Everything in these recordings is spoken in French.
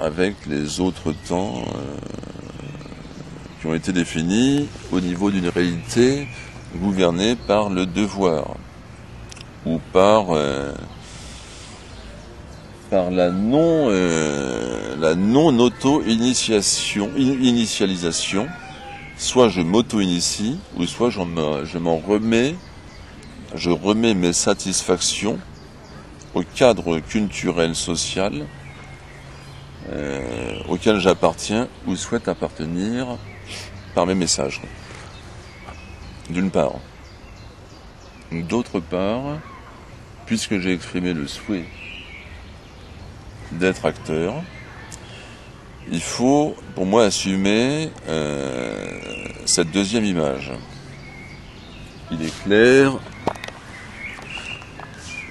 avec les autres temps qui ont été définis au niveau d'une réalité gouvernée par le devoir ou par la non auto-initialisation. Soit je m'auto-initie, ou soit je remets mes satisfactions au cadre culturel, social, auquel j'appartiens ou souhaite appartenir par mes messages. D'une part. D'autre part, puisque j'ai exprimé le souhait d'être acteur, il faut pour moi assumer cette deuxième image. Il est clair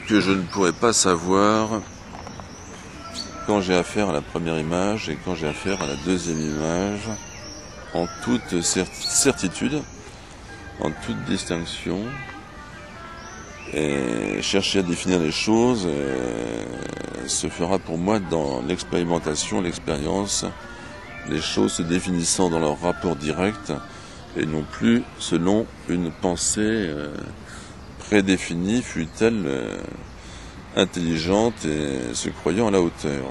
que je ne pourrais pas savoir quand j'ai affaire à la première image et quand j'ai affaire à la deuxième image en toute certitude, en toute distinction, et chercher à définir les choses se fera pour moi dans l'expérimentation, l'expérience, les choses se définissant dans leur rapport direct et non plus selon une pensée prédéfinie, fût-elle intelligente et se croyant à la hauteur.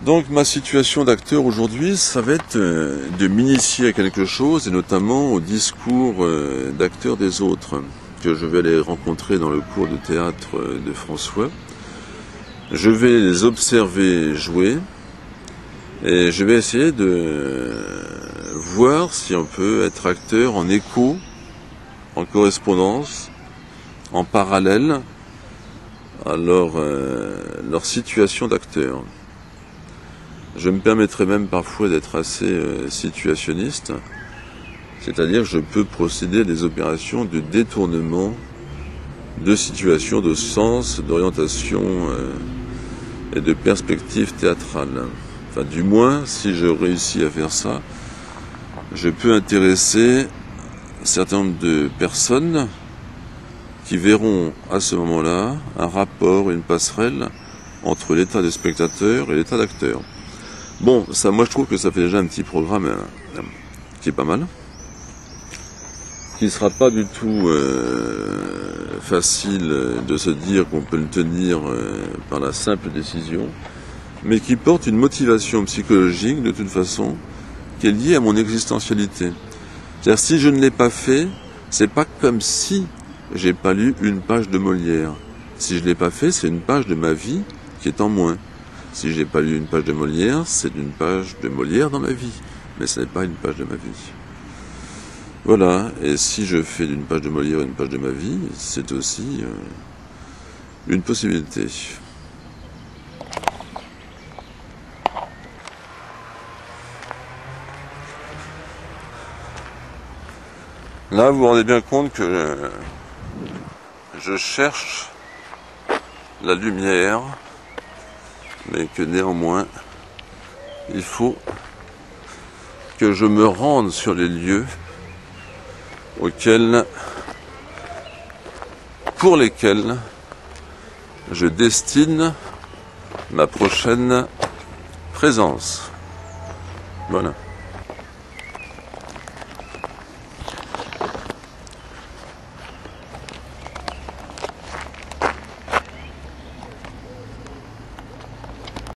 Donc ma situation d'acteur aujourd'hui, ça va être de m'initier à quelque chose, et notamment au discours d'acteurs des autres, que je vais aller rencontrer dans le cours de théâtre de François. Je vais les observer jouer, et je vais essayer de voir si on peut être acteur en écho, en correspondance, en parallèle à leur situation d'acteur. Je me permettrai même parfois d'être assez situationniste, c'est-à-dire que je peux procéder à des opérations de détournement de situation, de sens, d'orientation et de perspective théâtrale. Enfin, du moins, si je réussis à faire ça, je peux intéresser un certain nombre de personnes qui verront à ce moment-là un rapport, une passerelle entre l'état des spectateurs et l'état d'acteur. Bon, ça, moi je trouve que ça fait déjà un petit programme qui est pas mal, qui ne sera pas du tout facile de se dire qu'on peut le tenir par la simple décision, mais qui porte une motivation psychologique de toute façon, qui est liée à mon existentialité. C'est-à-dire, si je ne l'ai pas fait, c'est pas comme si j'ai pas lu une page de Molière. Si je l'ai pas fait, c'est une page de ma vie qui est en moins. Si j'ai pas lu une page de Molière, c'est une page de Molière dans ma vie, mais ce n'est pas une page de ma vie. Voilà, et si je fais d'une page de Molière une page de ma vie, c'est aussi une possibilité. Là, vous vous rendez bien compte que je cherche la lumière, mais que néanmoins, il faut que je me rende sur les lieux pour lesquels je destine ma prochaine présence. Voilà.